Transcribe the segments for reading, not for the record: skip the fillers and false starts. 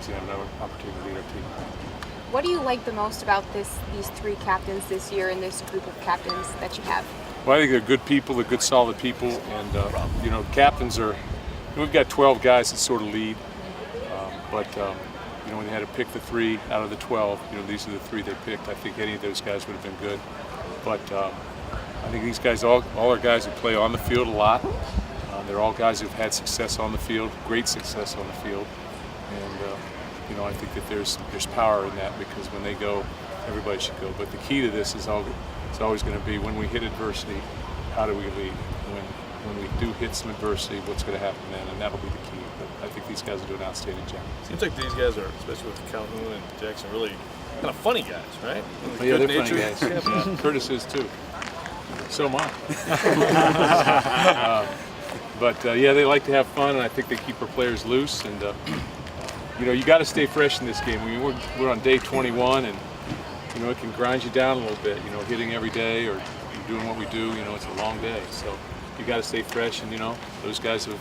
You have another opportunity to lead our team. What do you like the most about these three captains this year and this group of captains that you have? Well, I think they're good people, they're good, solid people, and captains are. We've got 12 guys that sort of lead, but when they had to pick the 3 out of the 12, these are the 3 they picked. I think any of those guys would have been good, but I think these guys, all are guys who play on the field a lot. They're all guys who've had success on the field, great success on the field, and I think that there's power in that, because when they go, everybody should go. But the key to this is always going to be, when we hit adversity, how do we lead? When we do hit some adversity, what's going to happen then? And that'll be the key. But I think these guys will do an outstanding job. Seems like these guys are, especially with Calhoun and Jackson, really kind of funny guys, right? Well, yeah, they're funny guys. Yeah, Curtis is too. So am I. They like to have fun, and I think they keep our players loose. And you got to stay fresh in this game. I mean, we're on day 21, and it can grind you down a little bit. Hitting every day or doing what we do. It's a long day, so you got to stay fresh. And those guys have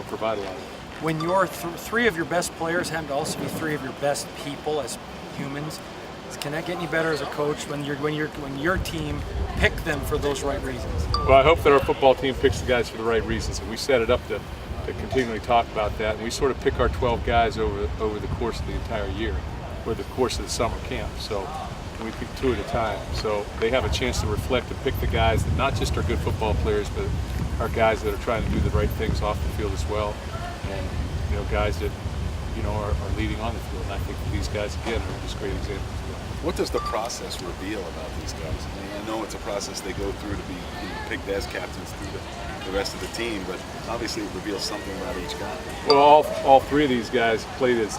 provided a lot of it. When your 3 of your best players happen to also be 3 of your best people as humans, can that get any better as a coach when your team pick them for those right reasons? Well, I hope that our football team picks the guys for the right reasons, and we set it up to continually talk about that. And we sort of pick our 12 guys over the course of the entire year, or the course of the summer camp. So we pick 2 at a time. So they have a chance to reflect and pick the guys that not just are good football players, but are guys that are trying to do the right things off the field as well, and guys that are leading on the field. And I think these guys again are just great examples. What does the process reveal about these guys? I mean, I know it's a process they go through to be picked as captains through the rest of the team, but obviously it reveals something about each guy. Well, all 3 of these guys played as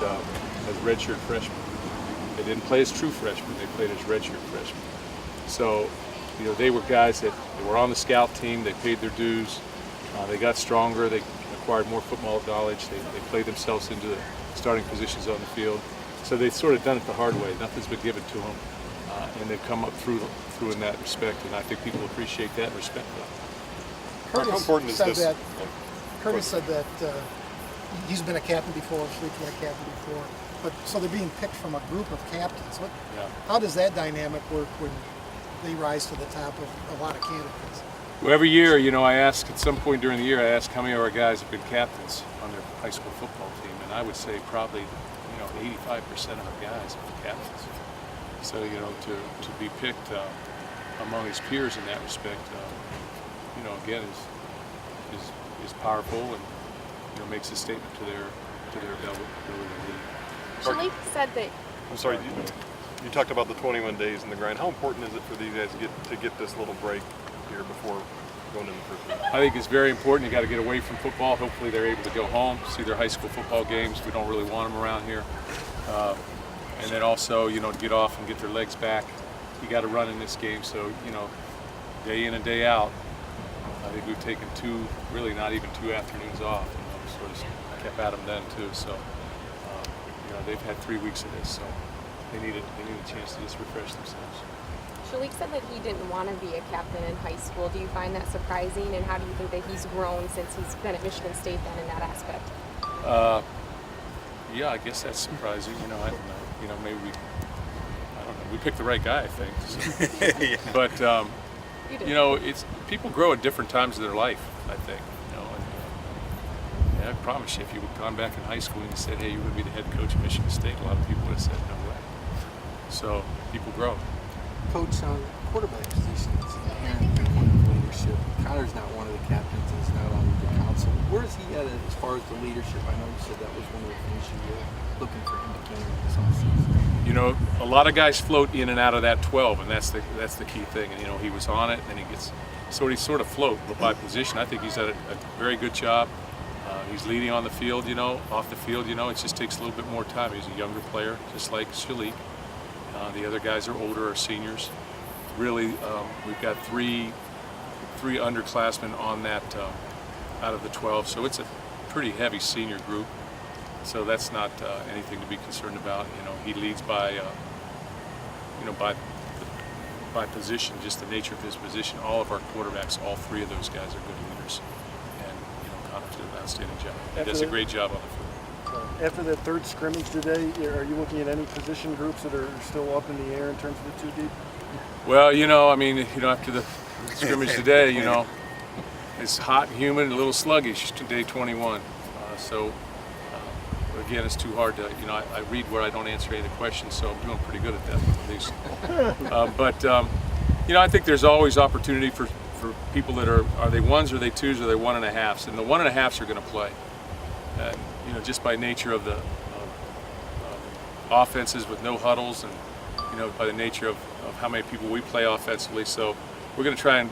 redshirt freshmen. They didn't play as true freshmen; they played as redshirt freshmen. So, they were guys that were on the scout team. They paid their dues. They got stronger. They acquired more football knowledge. They played themselves into the starting positions on the field. So they've sort of done it the hard way. Nothing's been given to them, and they've come up through in that respect. And I think people appreciate that and respect that. How important is this? Curtis said that he's been a captain before, Schleek's been a captain before, but so they're being picked from a group of captains. How does that dynamic work when they rise to the top of a lot of candidates? Well, every year, I ask, at some point during the year, I ask how many of our guys have been captains on their high school football team, and I would say probably 85% of our guys are captains. So, to be picked among his peers in that respect, again, is powerful, and makes a statement to their ability to lead. Shalik said that. I'm sorry, you talked about the 21 days in the grind. How important is it for these guys to get this little break here before going into the first week? I think it's very important. You got to get away from football. Hopefully they're able to go home, see their high school football games. We don't really want them around here. And then also, to get off and get their legs back. You got to run in this game. So, day in and day out, I think we've taken 2, really not even 2 afternoons off. Sort of kept at them then too. So, they've had 3 weeks of this. So they need a chance to just refresh themselves. Shalik said that he didn't want to be a captain in high school. Do you find that surprising, and how do you think that he's grown since he's been at Michigan State then in that aspect? Yeah, I guess that's surprising. I don't know. Maybe I don't know. We picked the right guy, I think. So. Yeah. But it's people grow at different times of their life, I think. And I promise you, if you had gone back in high school and you said, "Hey, you're going to be the head coach of Michigan State," a lot of people would have said, "No way." So people grow. Coach, on quarterback positions, inherently one of leadership. Connor's not one of the captains, and he's not on the council. Where is he at as far as the leadership? I know you said that was one of the things you were looking for him to gain this offseason. A lot of guys float in and out of that 12, and that's the key thing. And he was on it, and he sort of float by position. I think he's done a very good job. He's leading on the field, off the field, it just takes a little bit more time. He's a younger player, just like Shalik. The other guys are older, are seniors. Really, we've got three underclassmen on that out of the 12, so it's a pretty heavy senior group. So that's not anything to be concerned about. He leads by position, just the nature of his position. All of our quarterbacks, all 3 of those guys are good leaders, and Connor did an outstanding job. He does a great job on the field. After that third scrimmage today, are you looking at any position groups that are still up in the air in terms of the 2 deep? Well, after the scrimmage today, it's hot and humid and a little sluggish to day 21. Again, it's too hard to, I read where I don't answer any of the questions, so I'm doing pretty good at that at least. I think there's always opportunity for people that are they ones or they twos or they 1.5s, and the 1.5s are going to play. Just by nature of the offenses with no huddles, and by the nature of how many people we play offensively. So we're going to try and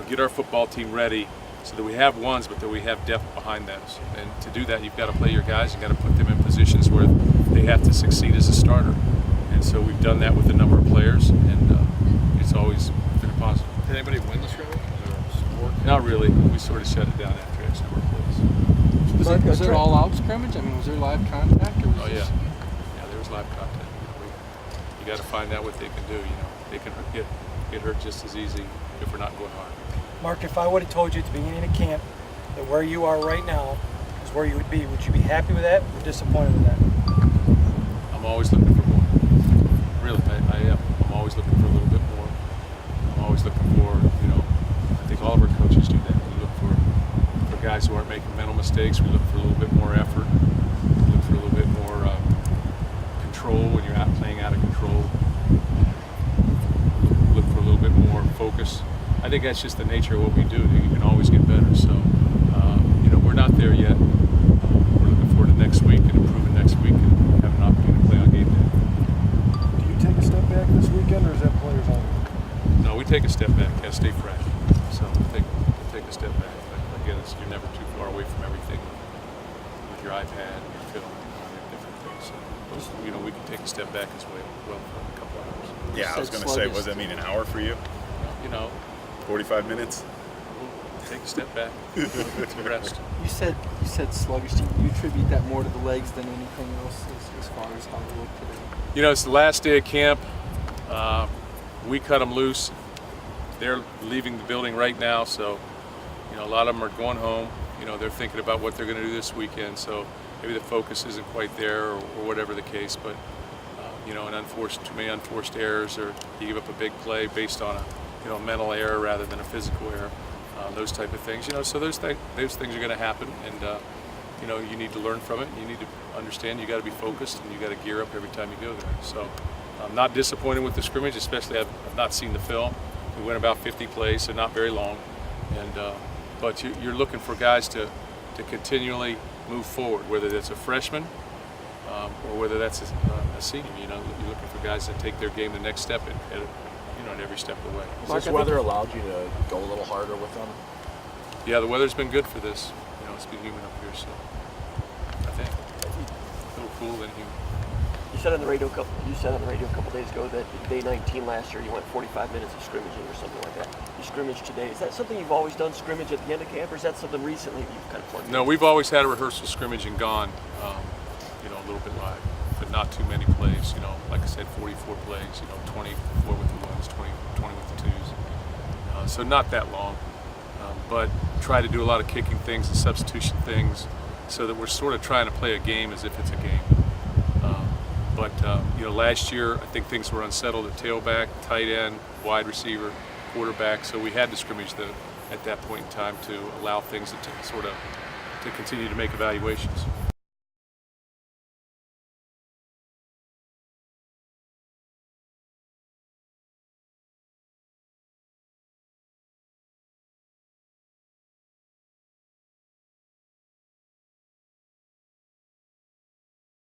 get our football team ready so that we have ones, but that we have depth behind those. And to do that, you've got to play your guys. You've got to put them in positions where they have to succeed as a starter. And so we've done that with a number of players, and it's always been a positive. Did anybody win the scrimmage? Not really. We sort of shut it down after X number of plays. Was it all out scrimmage? I mean, was there live contact? Or was Oh yeah, there was live contact. You got to find out what they can do. They can get hurt just as easy if we're not going hard. Mark, if I would have told you at the beginning of camp that where you are right now is where you would you be happy with that or disappointed with that? I'm always looking for more. Really, I am. I'm always looking for a little bit more. I'm always looking for, I think all of our coaches do that. We look for guys who aren't making mental mistakes. We look for a little bit more effort. We look for a little bit more control when you're playing out of control. Look for a little bit more focus. I think that's just the nature of what we do. You can always get better. So, we're not there yet. We're looking forward to next week and improving next week and having an opportunity to play on game day. Do you take a step back this weekend, or is that players only? No, we take a step back. Got to stay fresh. So we'll take a step back. But again, you're never too far away from everything with your iPad and your film and all the different things. So, we can take a step back as well for a couple hours. Yeah, I was going to say, what does that mean, an hour for you? 45 minutes? Take a step back to rest. You said sluggish. Do you attribute that more to the legs than anything else as far as how they look today? It's the last day of camp. We cut them loose. They're leaving the building right now, so a lot of them are going home. They're thinking about what they're going to do this weekend, so maybe the focus isn't quite there or whatever the case, but too many unforced errors, or you give up a big play based on a mental error rather than a physical error. Those type of things, so those things are going to happen, and you need to learn from it. You need to understand you got to be focused, and you got to gear up every time you go there. So I'm not disappointed with the scrimmage, especially I've not seen the film. We went about 50 plays, so not very long, and but you're looking for guys to continually move forward, whether that's a freshman or whether that's a senior. You're looking for guys that take their game the next step at every step of the way. Has this weather allowed you to go a little harder with them? Yeah, the weather's been good for this. It's been humid up here, so I think a little cool than humid. You said on the radio a couple days ago that in day 19 last year you went 45 minutes of scrimmaging or something like that. You scrimmaged today. Is that something you've always done, scrimmage at the end of camp, or is that something recently that you've kind of plugged in? No, we've always had a rehearsal scrimmage and gone, a little bit live, but not too many plays. Like I said, 44 plays. 24 with the ones, 20 with the twos. So not that long, but try to do a lot of kicking things and substitution things, so that we're sort of trying to play a game as if it's a game. Last year I think things were unsettled at tailback, tight end, wide receiver, quarterback. So we had to scrimmage at that point in time to allow things to continue to make evaluations.